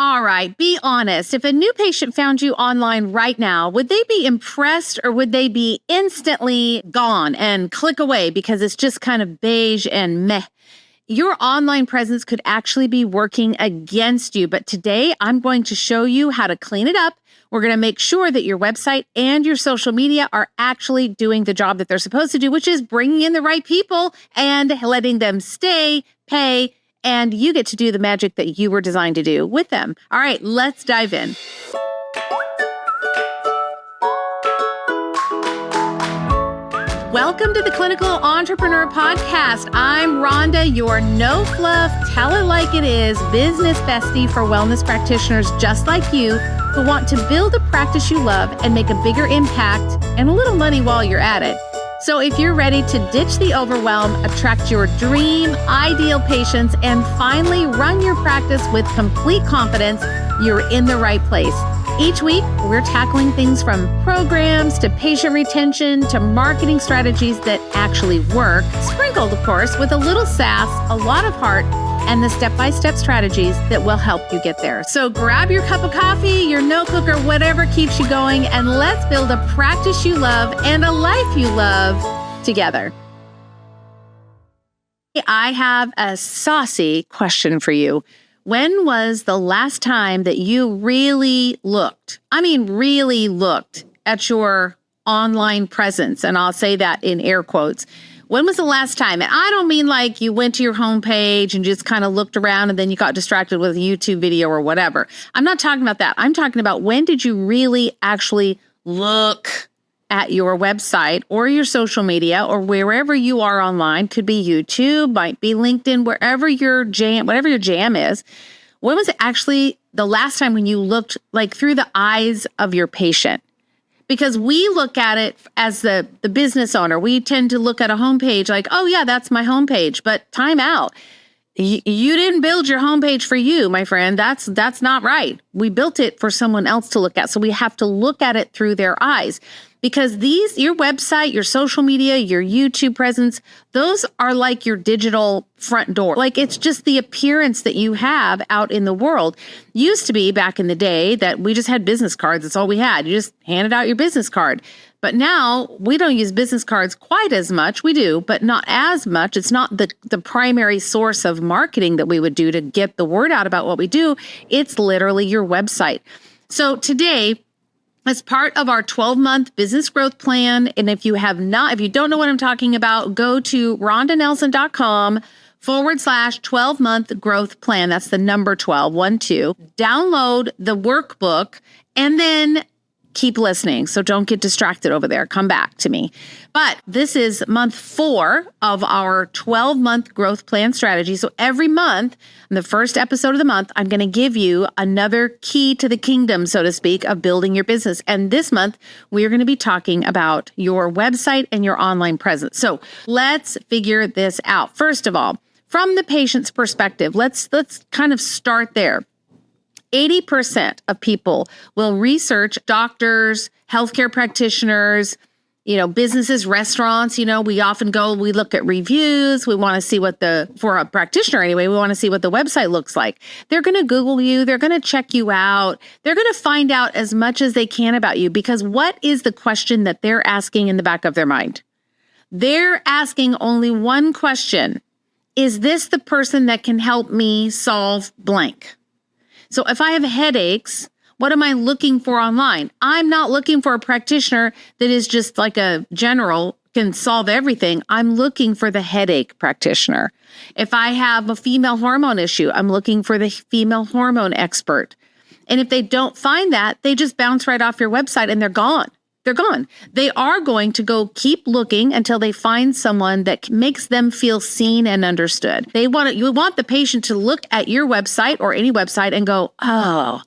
All right, be honest. If a new patient found you online right now, would they be impressed or would they be instantly gone and click away because it's just kind of beige and meh? Your online presence could actually be working against you, but today I'm going to show you how to clean it up. We're going to make sure that your website and your social media are actually doing the job that they're supposed to do, which is bringing in the right people and letting them stay, pay, and you get to do the magic that you were designed to do with them. All right, let's dive in. Welcome to the Clinical Entrepreneur Podcast. I'm Rhonda, your no fluff, tell it like it is business bestie for wellness practitioners just like you who want to build a practice you love and make a bigger impact and a little money while you're at it. So if you're ready to ditch the overwhelm, attract your dream, ideal patients, and finally run your practice with complete confidence, you're in the right place. Each week, we're tackling things from programs to patient retention to marketing strategies that actually work, sprinkled, of course, with a little sass, a lot of heart, and the step-by-step strategies that will help you get there. So grab your cup of coffee, your notebook, or whatever keeps you going, and let's build a practice you love and a life you love together. I have a saucy question for you. When was the last time that you really looked at your online presence? And I'll say that in air quotes. When was the last time? And I don't mean like you went to your homepage and just kind of looked around and then you got distracted with a YouTube video or whatever. I'm not talking about that. I'm talking about when did you really actually look at your website or your social media or wherever you are online? Could be YouTube, might be LinkedIn, whatever your jam is. When was it actually the last time when you looked like through the eyes of your patient? Because we look at it as the business owner. We tend to look at a homepage like, oh yeah, that's my homepage, but time out. You didn't build your homepage for you, my friend. That's not right. We built it for someone else to look at. So we have to look at it through their eyes. Because your website, your social media, your YouTube presence, those are like your digital front door. Like it's just the appearance that you have out in the world. Used to be back in the day that we just had business cards. That's all we had. You just handed out your business card. But now we don't use business cards quite as much. We do, but not as much. It's not the primary source of marketing that we would do to get the word out about what we do. It's literally your website. So today, as part of our 12-month business growth plan, and if you don't know what I'm talking about, go to rondanelson.com/12-month growth plan. That's the number 12, 1-2. Download the workbook and then keep listening. So don't get distracted over there. Come back to me. But this is month 4 of our 12-month growth plan strategy. So every month, in the first episode of the month, I'm going to give you another key to the kingdom, so to speak, of building your business. And this month, we're going to be talking about your website and your online presence. So let's figure this out. First of all, from the patient's perspective, let's kind of start there. 80% of people will research doctors, healthcare practitioners, businesses, restaurants. We often we look at reviews. We want to see for a practitioner anyway, we want to see what the website looks like. They're going to Google you. They're going to check you out. They're going to find out as much as they can about you because what is the question that they're asking in the back of their mind? They're asking only one question. Is this the person that can help me solve blank? So if I have headaches, what am I looking for online? I'm not looking for a practitioner that is just like a general, can solve everything. I'm looking for the headache practitioner. If I have a female hormone issue, I'm looking for the female hormone expert. And if they don't find that, they just bounce right off your website and they're gone. They're gone. They are going to go keep looking until they find someone that makes them feel seen and understood. You want the patient to look at your website or any website and go, oh,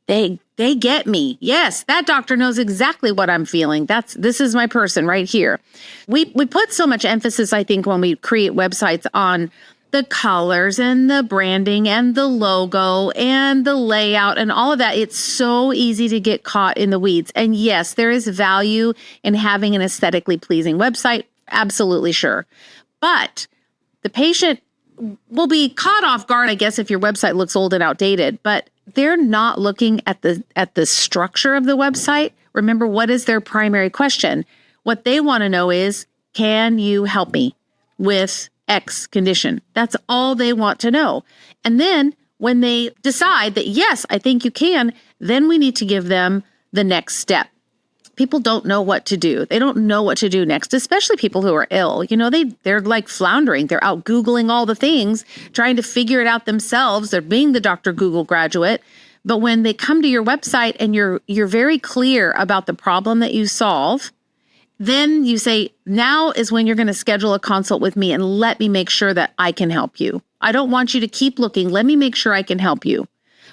they get me. Yes, that doctor knows exactly what I'm feeling. This is my person right here. We put so much emphasis, I think, when we create websites on the colors and the branding and the logo and the layout and all of that. It's so easy to get caught in the weeds. And yes, there is value in having an aesthetically pleasing website. Absolutely sure. But the patient will be caught off guard, I guess, if your website looks old and outdated. But they're not looking at the structure of the website. Remember, what is their primary question? What they want to know is, can you help me with X condition? That's all they want to know. And then when they decide that, yes, I think you can, then we need to give them the next step. People don't know what to do. They don't know what to do next, especially people who are ill. You know, they're like floundering. They're out Googling all the things, trying to figure it out themselves. They're being the Dr. Google graduate. But when they come to your website and you're very clear about the problem that you solve, then you say, now is when you're going to schedule a consult with me and let me make sure that I can help you. I don't want you to keep looking. Let me make sure I can help you.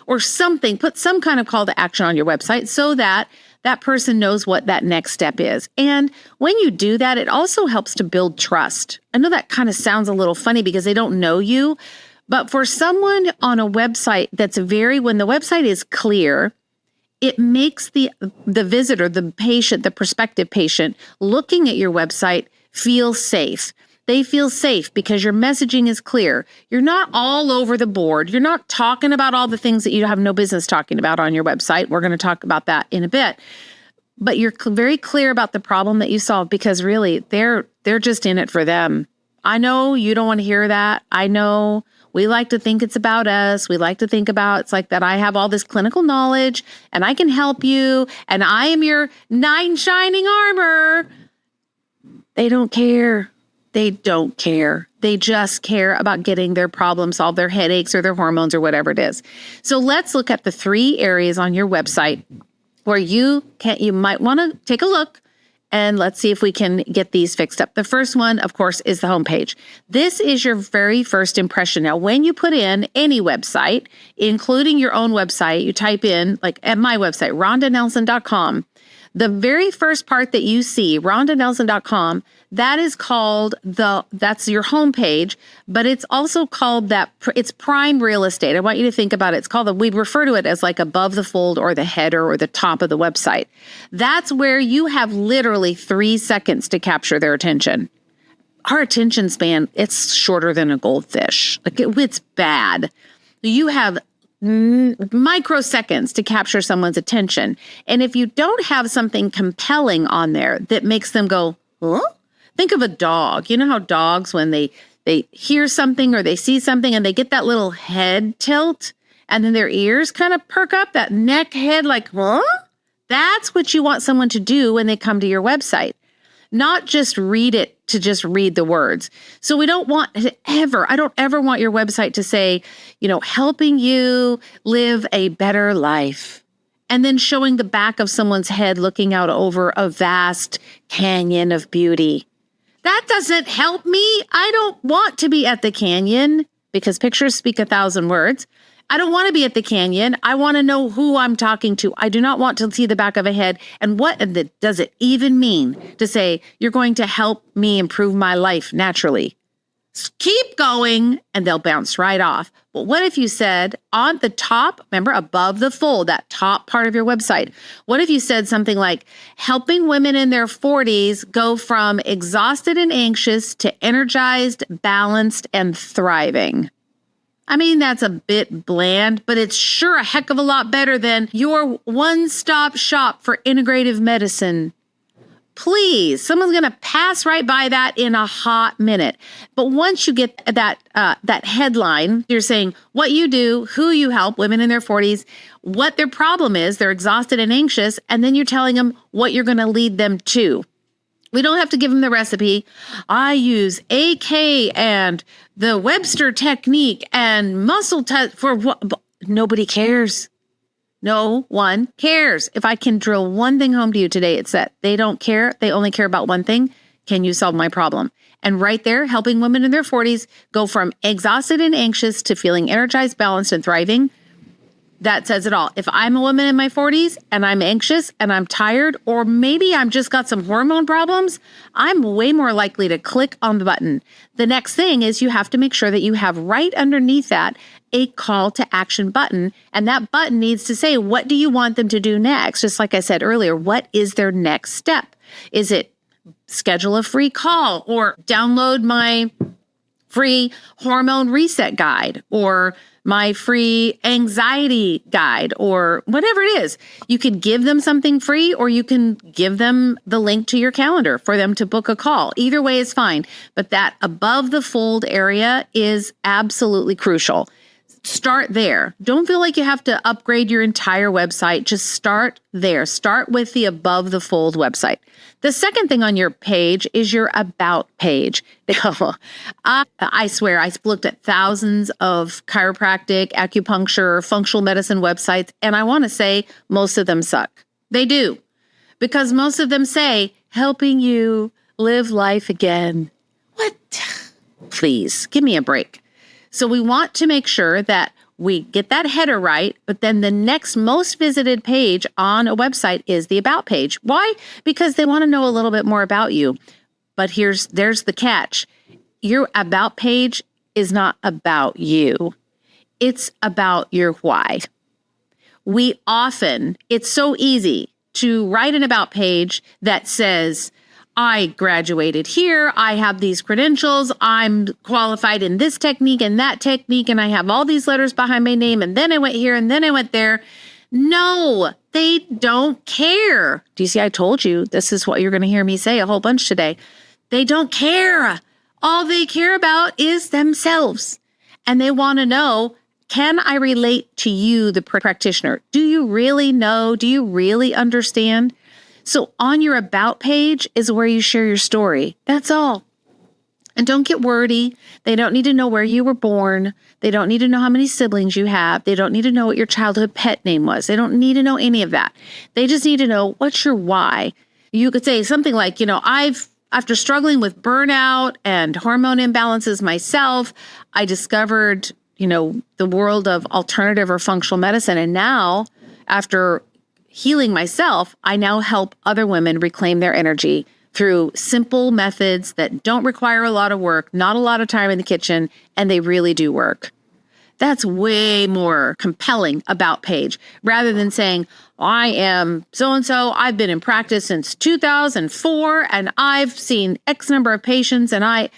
Or something, put some kind of call to action on your website so that that person knows what that next step is. And when you do that, it also helps to build trust. I know that kind of sounds a little funny because they don't know you, but for someone on a website when the website is clear, it makes the visitor, the patient, the prospective patient looking at your website feel safe. They feel safe because your messaging is clear. You're not all over the board. You're not talking about all the things that you have no business talking about on your website. We're going to talk about that in a bit. But you're very clear about the problem that you solve because really they're just in it for them. I know you don't want to hear that. I know we like to think it's about us. We like to think about it's like that I have all this clinical knowledge and I can help you and I am your knight in shining armor. They don't care. They don't care. They just care about getting their problem solved, their headaches or their hormones or whatever it is. So let's look at the 3 areas on your website where you might want to take a look and let's see if we can get these fixed up. The first one, of course, is the homepage. This is your very first impression. Now, when you put in any website, including your own website, you type in, like at my website, rondanelson.com, the very first part that you see, rondanelson.com, that is called that's your homepage, but it's also called it's prime real estate. I want you to think about it. We refer to it as like above the fold or the header or the top of the website. That's where you have literally 3 seconds to capture their attention. Our attention span, it's shorter than a goldfish. Like it's bad. You have microseconds to capture someone's attention. And if you don't have something compelling on there that makes them go, huh? Think of a dog. You know how dogs, when they hear something or they see something and they get that little head tilt and then their ears kind of perk up, that neck head like, huh? That's what you want someone to do when they come to your website. Not just read it to just read the words. So I don't ever want your website to say, helping you live a better life. And then showing the back of someone's head looking out over a vast canyon of beauty. That doesn't help me. I don't want to be at the canyon because pictures speak 1,000 words. I don't want to be at the canyon. I want to know who I'm talking to. I do not want to see the back of a head. And what does it even mean to say, you're going to help me improve my life naturally? Keep going, and they'll bounce right off. But what if you said on the top, remember above the fold, that top part of your website, what if you said something like, helping women in their 40s go from exhausted and anxious to energized, balanced, and thriving? I mean, that's a bit bland, but it's sure a heck of a lot better than your one-stop shop for integrative medicine. Please, someone's going to pass right by that in a hot minute. But once you get that headline, you're saying what you do, who you help, women in their 40s, what their problem is, they're exhausted and anxious, and then you're telling them what you're going to lead them to. We don't have to give them the recipe. I use AK and the Webster technique and muscle test for what? Nobody cares. No one cares. If I can drill one thing home to you today, it's that they don't care. They only care about one thing. Can you solve my problem? And right there, helping women in their 40s go from exhausted and anxious to feeling energized, balanced, and thriving. That says it all. If I'm a woman in my 40s and I'm anxious and I'm tired, or maybe I'm just got some hormone problems, I'm way more likely to click on the button. The next thing is you have to make sure that you have right underneath that a call to action button. And that button needs to say, what do you want them to do next? Just like I said earlier, what is their next step? Is it schedule a free call or download my free hormone reset guide or my free anxiety guide, or whatever it is. You could give them something free, or you can give them the link to your calendar for them to book a call. Either way is fine. But that above the fold area is absolutely crucial. Start there. Don't feel like you have to upgrade your entire website. Just start there. Start with the above the fold website. The second thing on your page is your about page. I swear, I looked at thousands of chiropractic, acupuncture, functional medicine websites, and I want to say most of them suck. They do. Because most of them say, helping you live life again. What? Please, give me a break. So we want to make sure that we get that header right, but then the next most visited page on a website is the about page. Why? Because they want to know a little bit more about you. But there's the catch. Your about page is not about you. It's about your why. It's so easy to write an about page that says, I graduated here, I have these credentials, I'm qualified in this technique and that technique, and I have all these letters behind my name, and then I went here and then I went there. No, they don't care. Do you see, I told you this is what you're going to hear me say a whole bunch today. They don't care. All they care about is themselves. And they want to know, can I relate to you, the practitioner? Do you really know? Do you really understand? So on your about page is where you share your story. That's all. And don't get wordy. They don't need to know where you were born. They don't need to know how many siblings you have. They don't need to know what your childhood pet name was. They don't need to know any of that. They just need to know, what's your why? You could say something like, after struggling with burnout and hormone imbalances myself, I discovered, the world of alternative or functional medicine. And now, after healing myself, I now help other women reclaim their energy through simple methods that don't require a lot of work, not a lot of time in the kitchen, and they really do work. That's way more compelling about page, rather than saying, I am so-and-so, I've been in practice since 2004, and I've seen X number of patients, and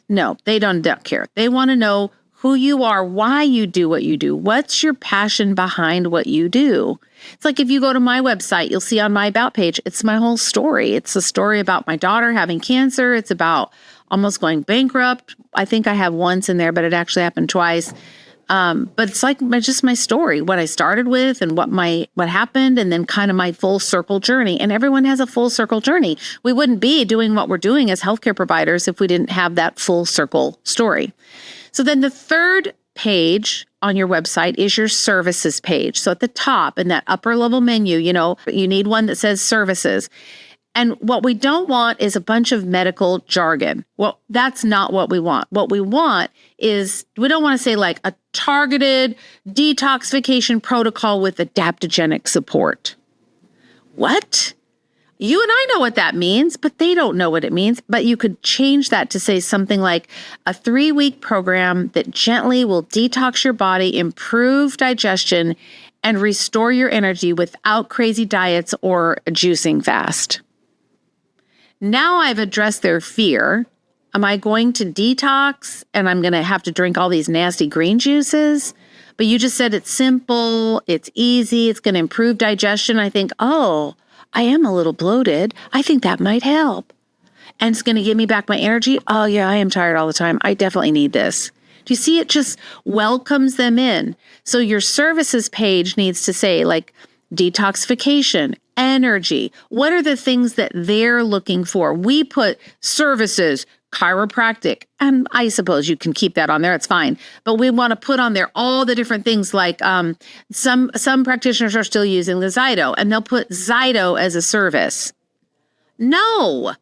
no, they don't care. They want to know who you are, why you do what you do. What's your passion behind what you do? It's like if you go to my website, you'll see on my about page, it's my whole story. It's a story about my daughter having cancer. It's about almost going bankrupt. I think I have once in there, but it actually happened twice. But it's like just my story, what I started with and what happened, and then kind of my full circle journey. And everyone has a full circle journey. We wouldn't be doing what we're doing as healthcare providers if we didn't have that full circle story. So then the third page on your website is your services page. So at the top in that upper level menu, you need one that says services. And what we don't want is a bunch of medical jargon. Well, that's not what we want. What we want is, we don't want to say like a targeted detoxification protocol with adaptogenic support. What? You and I know what that means, but they don't know what it means. But you could change that to say something like a 3-week program that gently will detox your body, improve digestion, and restore your energy without crazy diets or juicing fast. Now I've addressed their fear. Am I going to detox and I'm going to have to drink all these nasty green juices? But you just said it's simple, it's easy, it's going to improve digestion. I think, I am a little bloated. I think that might help. And it's going to give me back my energy. Oh yeah, I am tired all the time. I definitely need this. Do you see? It just welcomes them in. So your services page needs to say like detoxification, energy. What are the things that they're looking for? We put services, chiropractic, and I suppose you can keep that on there. It's fine. But we want to put on there all the different things like some practitioners are still using the 𝐬𝐫𝐷𝐼, and they'll put 𝐬𝐬𝐷𝐼 as a service. No,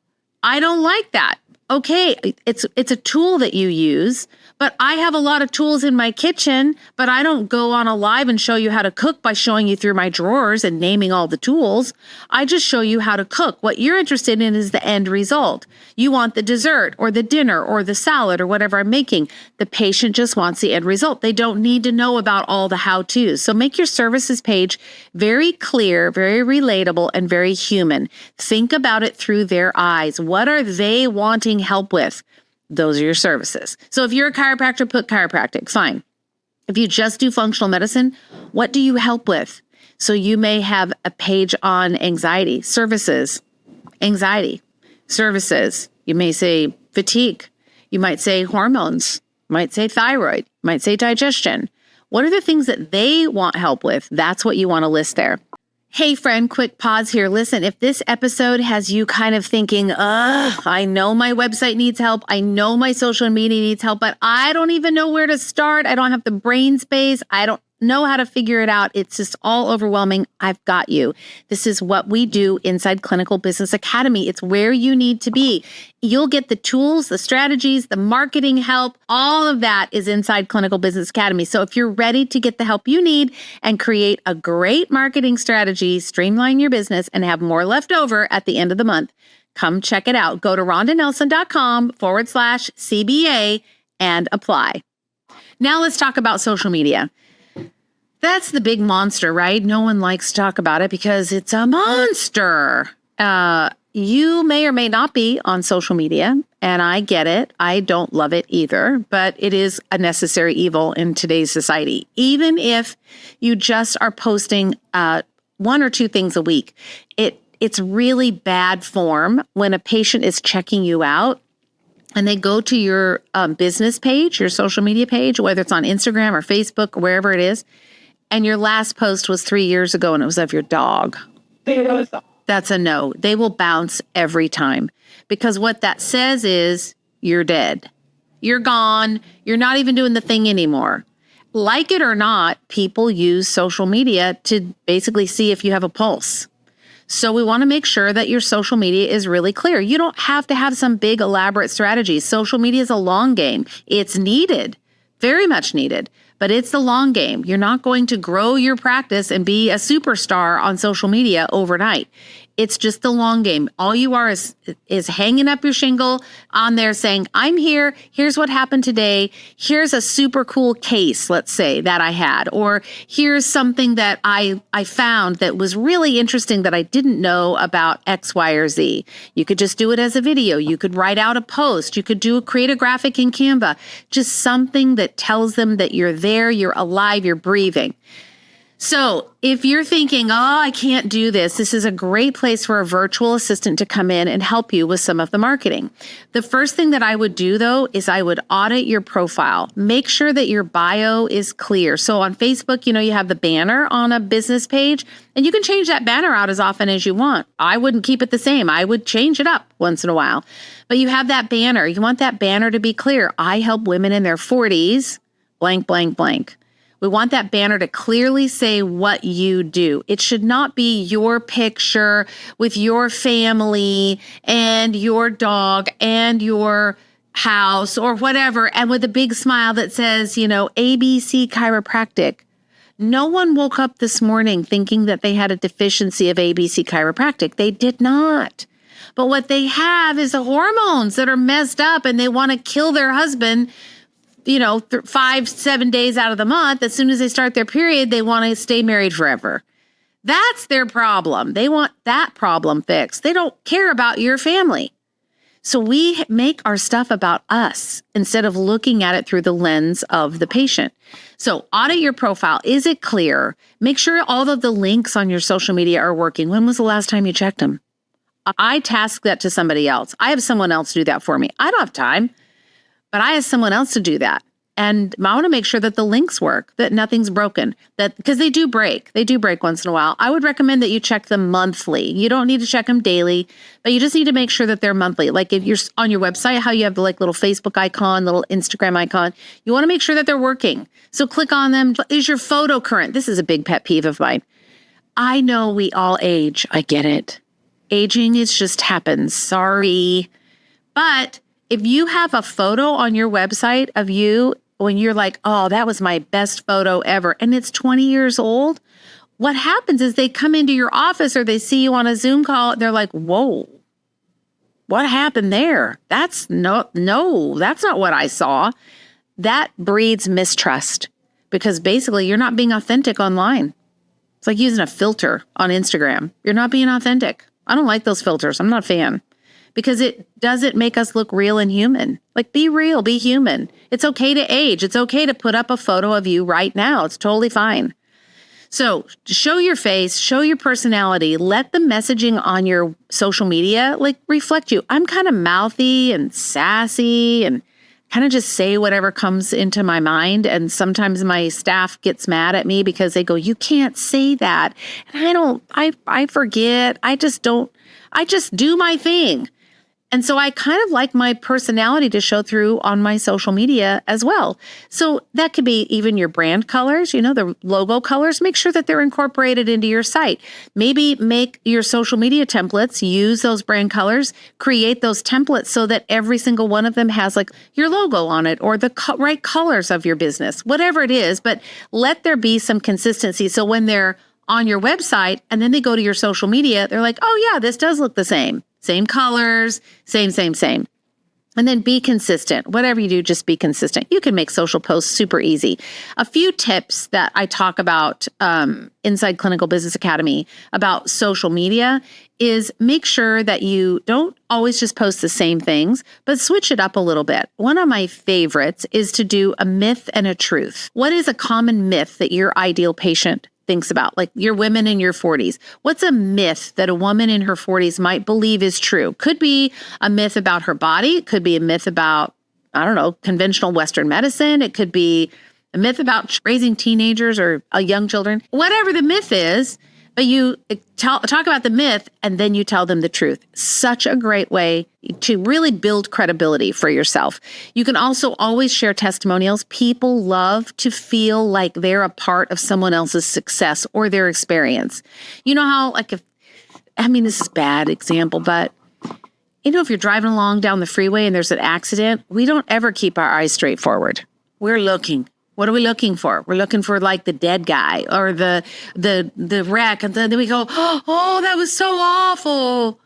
I don't like that. Okay, it's a tool that you use, but I have a lot of tools in my kitchen, but I don't go on a live and show you how to cook by showing you through my drawers and naming all the tools. I just show you how to cook. What you're interested in is the end result. You want the dessert or the dinner or the salad or whatever I'm making. The patient just wants the end result. They don't need to know about all the how-tos. So make your services page very clear, very relatable, and very human. Think about it through their eyes. What are they wanting help with? Those are your services. So if you're a chiropractor, put chiropractic, fine. If you just do functional medicine, what do you help with? So you may have a page on anxiety services, anxiety services. You may say fatigue. You might say hormones. You might say thyroid. You might say digestion. What are the things that they want help with? That's what you want to list there. Hey friend, quick pause here. Listen, if this episode has you kind of thinking, I know my website needs help. I know my social media needs help, but I don't even know where to start. I don't have the brain space. I don't know how to figure it out. It's just all overwhelming. I've got you. This is what we do inside Clinical Business Academy. It's where you need to be. You'll get the tools, the strategies, the marketing help. All of that is inside Clinical Business Academy. So if you're ready to get the help you need and create a great marketing strategy, streamline your business, and have more left over at the end of the month, come check it out. Go to rondanelson.com/CBA and apply. Now let's talk about social media. That's the big monster, right? No one likes to talk about it because it's a monster. You may or may not be on social media, and I get it. I don't love it either, but it is a necessary evil in today's society. Even if you just are posting one or two things a week, it's really bad form when a patient is checking you out and they go to your business page, your social media page, whether it's on Instagram or Facebook or wherever it is, and your last post was 3 years ago and it was of your dog. That's a no. They will bounce every time because what that says is you're dead. You're gone. You're not even doing the thing anymore. Like it or not, people use social media to basically see if you have a pulse. So we want to make sure that your social media is really clear. You don't have to have some big elaborate strategy. Social media is a long game. It's needed, very much needed. But it's the long game. You're not going to grow your practice and be a superstar on social media overnight. It's just the long game. All you are is hanging up your shingle on there saying, I'm here. Here's what happened today. Here's a super cool case, let's say, that I had. Or here's something that I found that was really interesting that I didn't know about X, Y, or Z. You could just do it as a video. You could write out a post. You could create a graphic in Canva. Just something that tells them that you're there, you're alive, you're breathing. So if you're thinking, I can't do this, this is a great place for a virtual assistant to come in and help you with some of the marketing. The first thing that I would do, though, is I would audit your profile. Make sure that your bio is clear. So on Facebook, you have the banner on a business page, and you can change that banner out as often as you want. I wouldn't keep it the same. I would change it up once in a while. But you have that banner. You want that banner to be clear. I help women in their 40s, blank, blank, blank. We want that banner to clearly say what you do. It should not be your picture with your family and your dog and your house or whatever, and with a big smile that says, ABC Chiropractic. No one woke up this morning thinking that they had a deficiency of ABC Chiropractic. They did not. But what they have is the hormones that are messed up and they want to kill their husband 5-7 days out of the month. As soon as they start their period, they want to stay married forever. That's their problem. They want that problem fixed. They don't care about your family. So we make our stuff about us instead of looking at it through the lens of the patient. So audit your profile. Is it clear? Make sure all of the links on your social media are working. When was the last time you checked them? I task that to somebody else. I have someone else do that for me. I don't have time. But I asked someone else to do that. And I want to make sure that the links work, that nothing's broken, because they do break. They do break once in a while. I would recommend that you check them monthly. You don't need to check them daily, but you just need to make sure that they're monthly. Like if you're on your website, how you have the little Facebook icon, little Instagram icon, you want to make sure that they're working. So click on them. Is your photo current? This is a big pet peeve of mine. I know we all age. I get it. Aging just happens. Sorry. But if you have a photo on your website of you when you're like, that was my best photo ever, and it's 20 years old, what happens is they come into your office or they see you on a Zoom call, they're like, whoa, what happened there? That's not what I saw. That breeds mistrust because basically you're not being authentic online. It's like using a filter on Instagram. You're not being authentic. I don't like those filters. I'm not a fan. because it doesn't make us look real and human. Like, be real, be human. It's okay to age. It's okay to put up a photo of you right now. It's totally fine. So show your face, show your personality, let the messaging on your social media like reflect you. I'm kind of mouthy and sassy and kind of just say whatever comes into my mind. And sometimes my staff gets mad at me because they go, you can't say that. And I forget. I just do my thing. And so I kind of like my personality to show through on my social media as well. So that could be even your brand colors, the logo colors. Make sure that they're incorporated into your site. Maybe make your social media templates, use those brand colors, create those templates so that every single one of them has like your logo on it or the right colors of your business, whatever it is. But let there be some consistency. So when they're on your website and then they go to your social media, they're like, oh yeah, this does look the same. Same colors, same. And then be consistent. Whatever you do, just be consistent. You can make social posts super easy. A few tips that I talk about inside Clinical Business Academy about social media is make sure that you don't always just post the same things, but switch it up a little bit. One of my favorites is to do a myth and a truth. What is a common myth that your ideal patient thinks about? Like your women in your 40s. What's a myth that a woman in her 40s might believe is true? Could be a myth about her body. It could be a myth about, conventional Western medicine. It could be a myth about raising teenagers or young children. Whatever the myth is, but you talk about the myth and then you tell them the truth. Such a great way to really build credibility for yourself. You can also always share testimonials. People love to feel like they're a part of someone else's success or their experience. You know how, this is a bad example, but if you're driving along down the freeway and there's an accident, we don't ever keep our eyes straight forward. We're looking. What are we looking for? We're looking for like the dead guy or the wreck. And then we go, oh, that was so awful.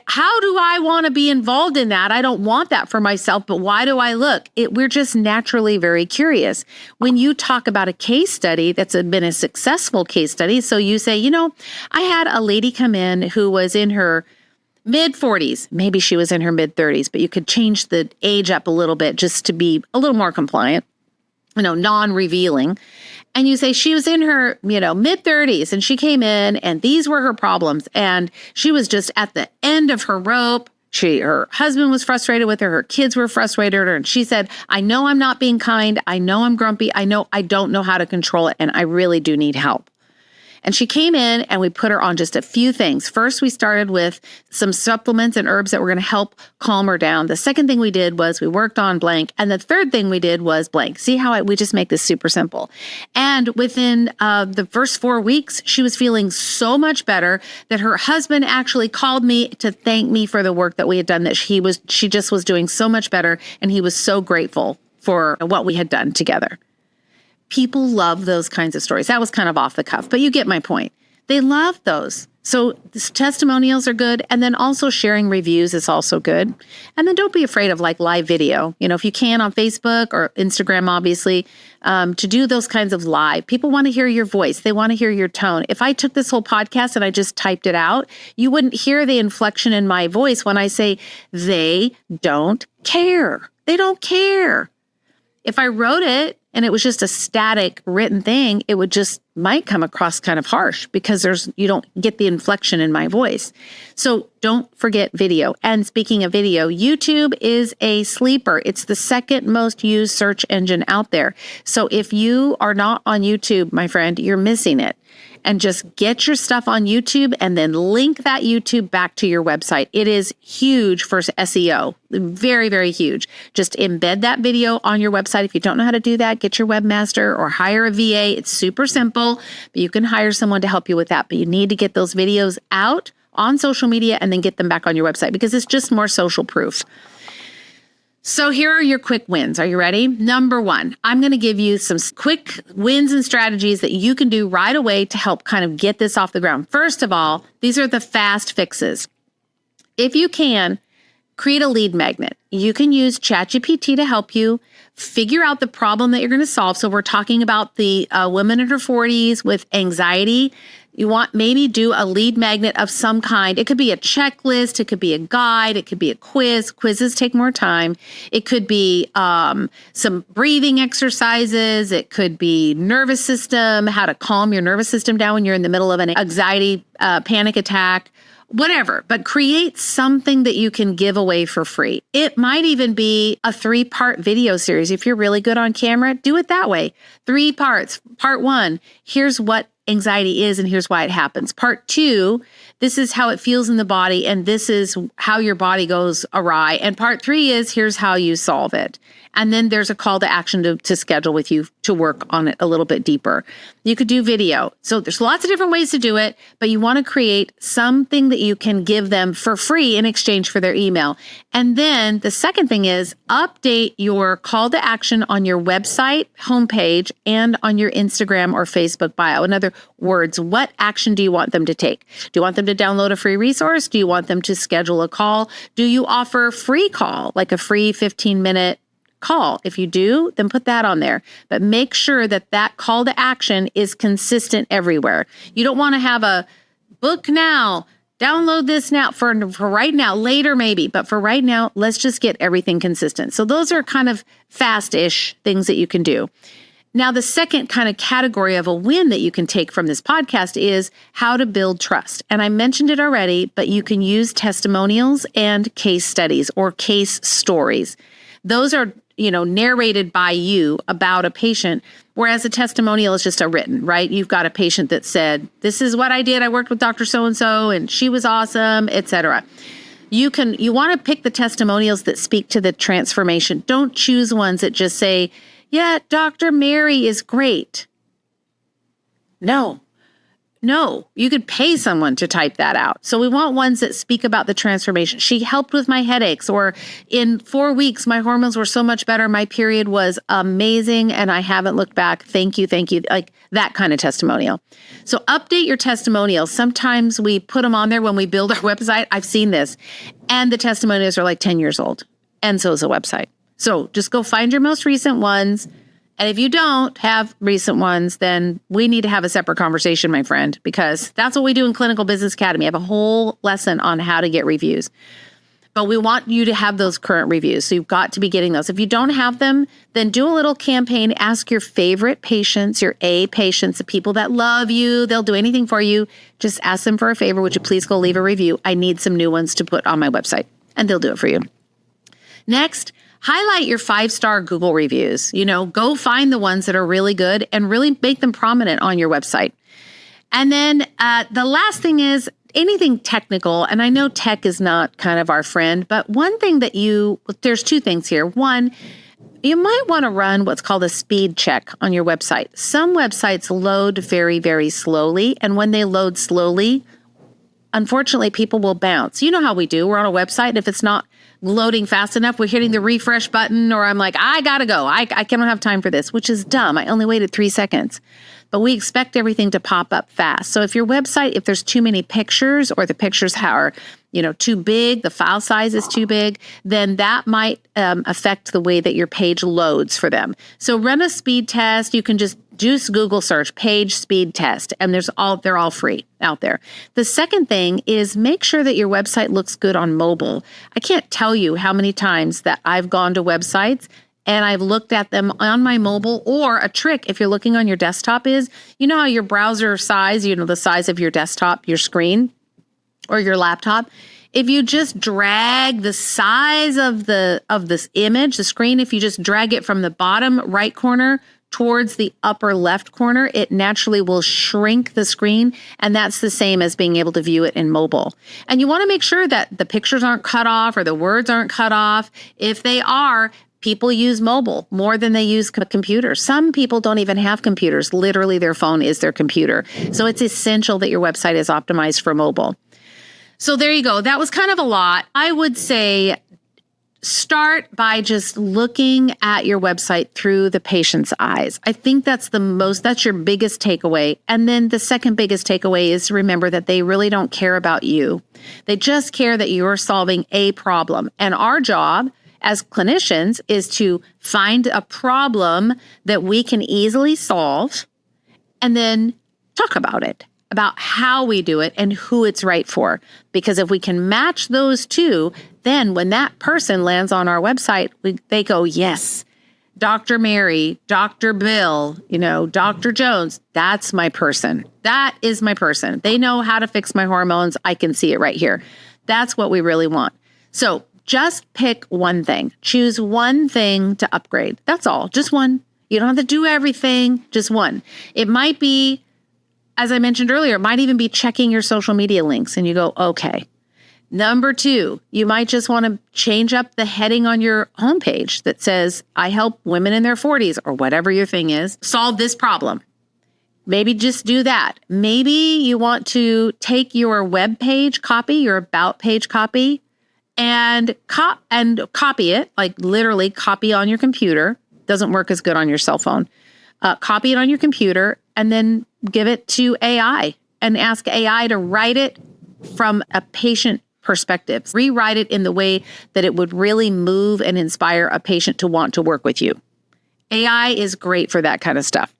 How do I want to be involved in that? I don't want that for myself, but why do I look? We're just naturally very curious. When you talk about a case study that's been a successful case study, so you say, I had a lady come in who was in her mid-40s. Maybe she was in her mid-30s, but you could change the age up a little bit just to be a little more compliant. Non-revealing. And you say she was in her, mid-30s and she came in and these were her problems. And she was just at the end of her rope. Her husband was frustrated with her. Her kids were frustrated with her. And she said, I know I'm not being kind. I know I'm grumpy. I know I don't know how to control it. And I really do need help. And she came in and we put her on just a few things. First, we started with some supplements and herbs that were going to help calm her down. The second thing we did was we worked on blank. And the third thing we did was blank. See how we just make this super simple. And within the first 4 weeks, she was feeling so much better that her husband actually called me to thank me for the work that we had done, that she just was doing so much better. And he was so grateful for what we had done together. People love those kinds of stories. That was kind of off the cuff, but you get my point. They love those. So testimonials are good. And then also sharing reviews is also good. And then don't be afraid of live video. If you can on Facebook or Instagram, obviously, to do those kinds of live. People want to hear your voice. They want to hear your tone. If I took this whole podcast and I just typed it out, you wouldn't hear the inflection in my voice when I say they don't care. They don't care. If I wrote it and it was just a static written thing, it might come across kind of harsh because you don't get the inflection in my voice. So don't forget video. And speaking of video, YouTube is a sleeper. It's the second most used search engine out there. So if you are not on YouTube, my friend, you're missing it. And just get your stuff on YouTube and then link that YouTube back to your website. It is huge for SEO. Very, very huge. Just embed that video on your website. If you don't know how to do that, get your webmaster or hire a VA. It's super simple, but you can hire someone to help you with that. But you need to get those videos out on social media and then get them back on your website because it's just more social proof. So here are your quick wins. Are you ready? Number 1, I'm going to give you some quick wins and strategies that you can do right away to help kind of get this off the ground. First of all, these are the fast fixes. If you can, create a lead magnet. You can use ChatGPT to help you. figure out the problem that you're going to solve. So we're talking about the women in her 40s with anxiety. You want maybe do a lead magnet of some kind. It could be a checklist. It could be a guide. It could be a quiz. Quizzes take more time. It could be some breathing exercises. It could be nervous system, how to calm your nervous system down when you're in the middle of an anxiety panic attack, whatever. But create something that you can give away for free. It might even be a 3-part video series. If you're really good on camera, do it that way. 3 parts. Part 1, here's what anxiety is and here's why it happens. Part 2, this is how it feels in the body and this is how your body goes awry. And part 3 is here's how you solve it. And then there's a call to action to schedule with you to work on it a little bit deeper. You could do video. So there's lots of different ways to do it, but you want to create something that you can give them for free in exchange for their email. And then the second thing is update your call to action on your website homepage and on your Instagram or Facebook bio. In other words, what action do you want them to take? Do you want them to download a free resource? Do you want them to schedule a call? Do you offer a free call, like a free 15-minute call? If you do, then put that on there. But make sure that that call to action is consistent everywhere. You don't want to have a book now, download this now for right now, later maybe, but for right now, let's just get everything consistent. So those are kind of fast-ish things that you can do. Now, the second kind of category of a win that you can take from this podcast is how to build trust. And I mentioned it already, but you can use testimonials and case studies or case stories. Those are, narrated by you about a patient, whereas a testimonial is just a written, right? You've got a patient that said, this is what I did. I worked with Dr. So-and-so and she was awesome, etc. You want to pick the testimonials that speak to the transformation. Don't choose ones that just say, yeah, Dr. Mary is great. No, you could pay someone to type that out. So we want ones that speak about the transformation. She helped with my headaches, or in 4 weeks, my hormones were so much better. My period was amazing and I haven't looked back. Thank you. Like that kind of testimonial. So update your testimonials. Sometimes we put them on there when we build our website. I've seen this. And the testimonials are like 10 years old. And so is the website. So just go find your most recent ones. And if you don't have recent ones, then we need to have a separate conversation, my friend, because that's what we do in Clinical Business Academy. I have a whole lesson on how to get reviews. But we want you to have those current reviews. So you've got to be getting those. If you don't have them, then do a little campaign. Ask your favorite patients, your A patients, the people that love you. They'll do anything for you. Just ask them for a favor. Would you please go leave a review? I need some new ones to put on my website. And they'll do it for you. Next, highlight your 5-star Google reviews. Go find the ones that are really good and really make them prominent on your website. And then the last thing is anything technical. And I know tech is not kind of our friend, but one thing that there's 2 things here. One, you might want to run what's called a speed check on your website. Some websites load very, very slowly. And when they load slowly, unfortunately, people will bounce. You know how we do. We're on a website, and if it's not loading fast enough, we're hitting the refresh button, or I'm like, I gotta go. I cannot have time for this, which is dumb. I only waited 3 seconds. But we expect everything to pop up fast. So if your website, if there's too many pictures or the pictures are, too big, the file size is too big, then that might affect the way that your page loads for them. So run a speed test. You can just Google search page speed test, and they're all free out there. The second thing is make sure that your website looks good on mobile. I can't tell you how many times that I've gone to websites and I've looked at them on my mobile. Or a trick, if you're looking on your desktop, is, how your browser size, the size of your desktop, your screen, or your laptop. If you just drag the size of this image, the screen, if you just drag it from the bottom right corner towards the upper left corner, it naturally will shrink the screen. And that's the same as being able to view it in mobile. And you want to make sure that the pictures aren't cut off or the words aren't cut off. If they are, people use mobile more than they use computers. Some people don't even have computers. Literally, their phone is their computer. So it's essential that your website is optimized for mobile. So there you go. That was kind of a lot. I would say start by just looking at your website through the patient's eyes. I think that's your biggest takeaway. And then the second biggest takeaway is to remember that they really don't care about you. They just care that you're solving a problem. And our job as clinicians is to find a problem that we can easily solve and then talk about it, about how we do it and who it's right for. Because if we can match those two, then when that person lands on our website, they go, yes, Dr. Mary, Dr. Bill, Dr. Jones, that's my person. That is my person. They know how to fix my hormones. I can see it right here. That's what we really want. So just pick one thing. Choose one thing to upgrade. That's all. Just one. You don't have to do everything. Just one. It might be, as I mentioned earlier, it might even be checking your social media links and you go, okay. Number 2, you might just want to change up the heading on your homepage that says, I help women in their 40s or whatever your thing is, solve this problem. Maybe just do that. Maybe you want to take your web page copy, your about page copy, and copy it, like literally copy on your computer. Doesn't work as good on your cell phone. Copy it on your computer and then give it to AI and ask AI to write it from a patient perspective. Rewrite it in the way that it would really move and inspire a patient to want to work with you. AI is great for that kind of stuff.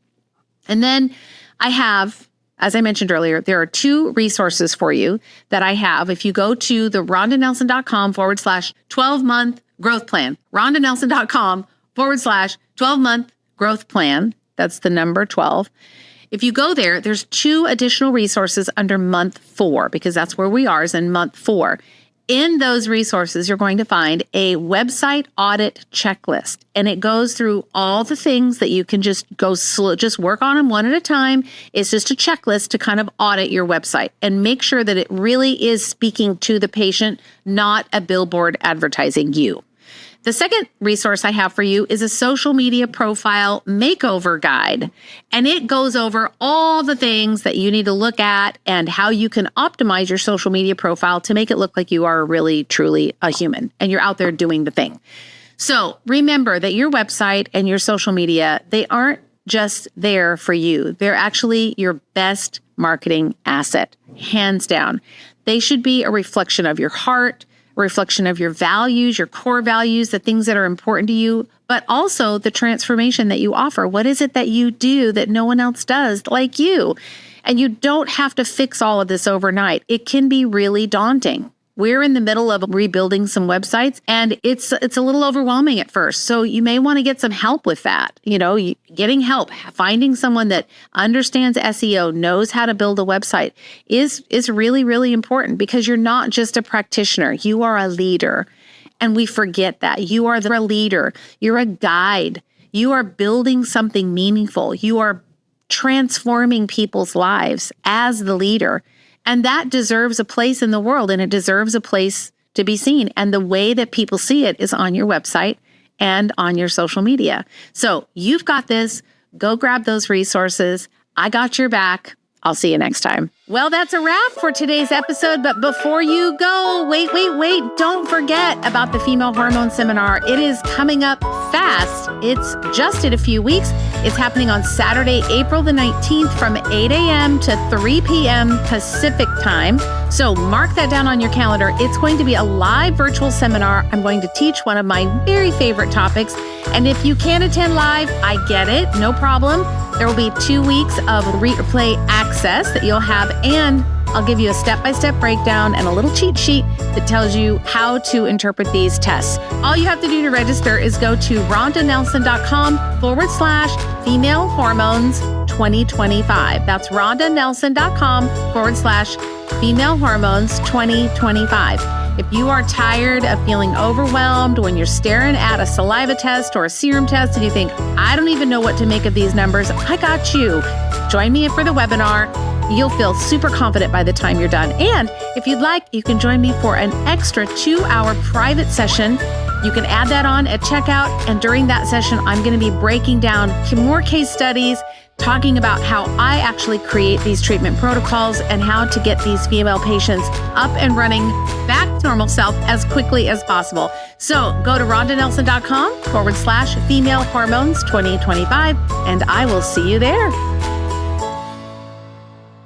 And then I have, as I mentioned earlier, there are 2 resources for you that I have. If you go to the rondanelson.com/12-month growth plan, rondanelson.com/12-month growth plan. That's the number 12. If you go there, there's 2 additional resources under month 4, because that's where we are, is in month 4. In those resources, you're going to find a website audit checklist, and it goes through all the things that you can just work on them one at a time. It's just a checklist to kind of audit your website and make sure that it really is speaking to the patient, not a billboard advertising you. The second resource I have for you is a social media profile makeover guide, and it goes over all the things that you need to look at and how you can optimize your social media profile to make it look like you are really, truly a human and you're out there doing the thing. So remember that your website and your social media, they aren't just there for you. They're actually your best marketing asset, hands down. They should be a reflection of your heart, a reflection of your values, your core values, the things that are important to you, but also the transformation that you offer. What is it that you do that no one else does like you? And you don't have to fix all of this overnight. It can be really daunting. We're in the middle of rebuilding some websites, and it's a little overwhelming at first. So you may want to get some help with that. Getting help, finding someone that understands SEO, knows how to build a website is really, really important, because you're not just a practitioner. You are a leader, and we forget that. You are the leader. You're a guide. You are building something meaningful. You are transforming people's lives as the leader. And that deserves a place in the world, and it deserves a place to be seen. And the way that people see it is on your website and on your social media. So you've got this. Go grab those resources. I got your back. I'll see you next time. Well, that's a wrap for today's episode. But before you go, wait. Don't forget about the Female Hormone Seminar. It is coming up fast. It's just in a few weeks. It's happening on Saturday, April the 19th from 8 a.m. to 3 p.m. Pacific time. So mark that down on your calendar. It's going to be a live virtual seminar. I'm going to teach one of my very favorite topics. And if you can't attend live, I get it. No problem. There will be 2 weeks of replay access that you'll have, and I'll give you a step-by-step breakdown and a little cheat sheet that tells you how to interpret these tests. All you have to do to register is go to rondanelson.com/female hormones 2025. That's rondanelson.com/female hormones 2025. If you are tired of feeling overwhelmed when you're staring at a saliva test or a serum test and you think, I don't even know what to make of these numbers, I got you. Join me for the webinar. You'll feel super confident by the time you're done. And if you'd like, you can join me for an extra 2-hour private session. You can add that on at checkout. And during that session, I'm going to be breaking down more case studies, talking about how I actually create these treatment protocols and how to get these female patients up and running back to normal self as quickly as possible. So go to rondanelson.com/female hormones 2025, and I will see you there.